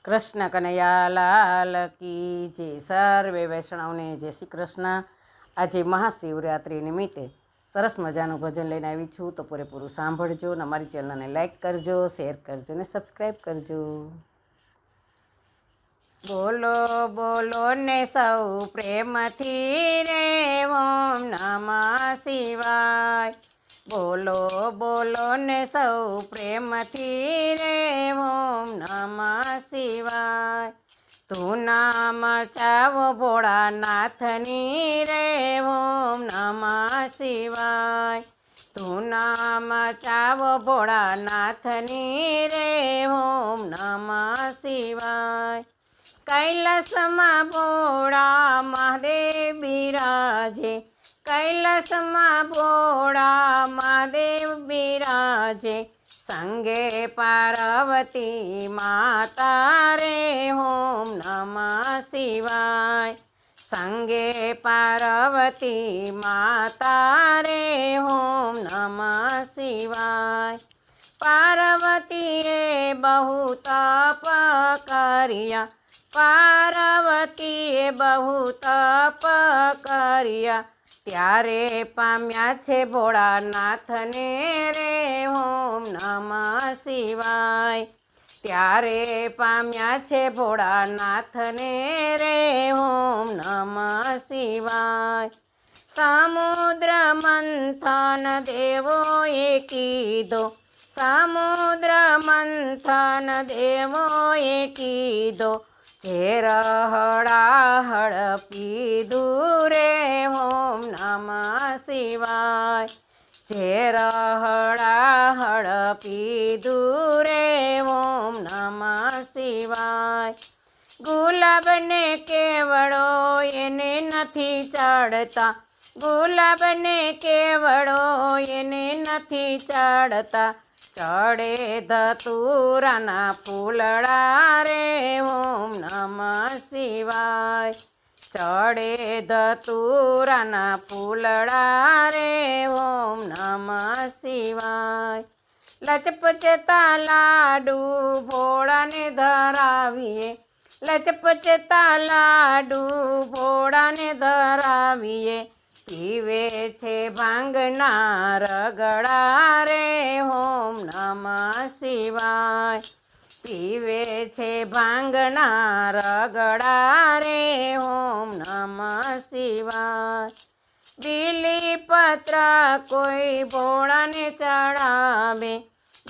કૃષ્ણ કનૈયા લાલ કી જય. સર્વે વૈષ્ણવને જય શ્રી કૃષ્ણ. આજે મહાશિવરાત્રિ નિમિત્તે સરસ મજાનું ભજન લઈને આવી છું, તો પૂરેપૂરું સાંભળજો ને અમારી ચેનલને લાઈક કરજો, શેર કરજો ને સબસ્ક્રાઈબ કરજો. બોલો બોલો ને સૌ પ્રેમથી રે ઓમ નમઃ શિવાય. બોલો બોલો ને સૌ પ્રેમથી રે ઓમ નમઃ શિવાય. તું નામ ચાવો ભોળાનાથની રે ઓમ નમઃ શિવાય. તું નામ ચાવો ભોળાનાથની રે ઓમ નમઃ શિવાય. કૈલાસમાં ભોળા મહાદેવ બિરાજે, કૈલાસમાં ભોળા મહાદેવ બિરાજે, સંગે પાર્વતી માતા રે ઓમ નમઃ શિવાય. સંગે પાર્વતી માતા રે ઓમ નમઃ શિવાય. પાર્વતીએ બહુ તપ કર્યા, પાર્વતીએ બહુ તપ કર્યા, ત્યારે પામ્યા છે ભોળાનાથને રે ઓમ નમઃ શિવાય. ત્યારે પામ્યા છે ભોળાનાથને રે ઓમ નમઃ શિવાય. સમુદ્ર મંથન દેવોએ કીધો, સમુદ્ર મંથન દેવોએ કીધો, ઝેર હળાહળ પીધું રે ઓમ નમઃ શિવાય. ઝેર હળાહળ પીધું રે ઓમ નમઃ શિવાય. ગુલાબને કેવડો એને નથી ચડતા, ગુલાબને કેવડો એને નથી ચડતા, ચડે ધતુરાના ફૂલડા રે ઓમ નમઃ શિવાય. ચડે ધતુરાના ફૂલડા રે ઓમ નમઃ શિવાય. લચપચતા લાડુ ભોળાને ધરાવીએ, લચપચતા લાડુ ભોળાને ધરાવીએ, પીવે છે ભાંગના રગડા રે ઓમ નમઃ શિવાય. પીવે છે ભાંગના રગડા રે ઓમ નમઃ શિવાય. બીલીપત્ર કોઈ ભોળાને ચડાવે,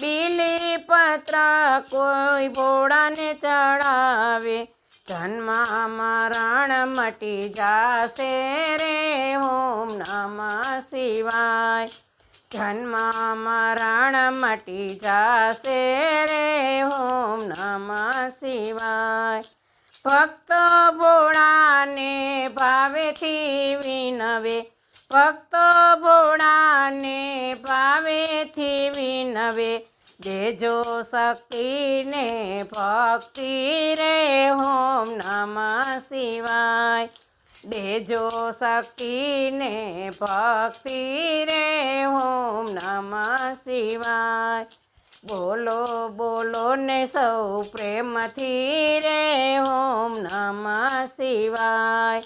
બીલીપત્ર કોઈ ભોળાને ચડાવે, જન્મ મરણ મટી જાશે રે ઓમ નમઃ શિવાય. જન્મ મરણ મટી જાશે રે ઓમ નમઃ શિવાય. ભક્તો ભોળાને ભાવેથી વિનવે, ભક્તો ભોળાને ભાવેથી વિનવે, દેજો શક્તિને ભક્તિ રે ઓમ નમઃ શિવાય. દેજો શક્તિને ભક્તિ રે ઓમ નમઃ શિવાય. બોલો બોલો ને સૌ પ્રેમથી રે ઓમ નમઃ શિવાય.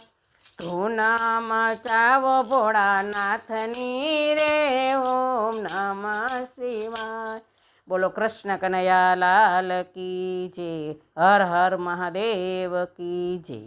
તું નામ ચાવો ભોળાનાથની રે ઓમ નમઃ શિવાય. બોલો કૃષ્ણ કનૈયા લાલ કી જય. હર હર મહાદેવ કી જય.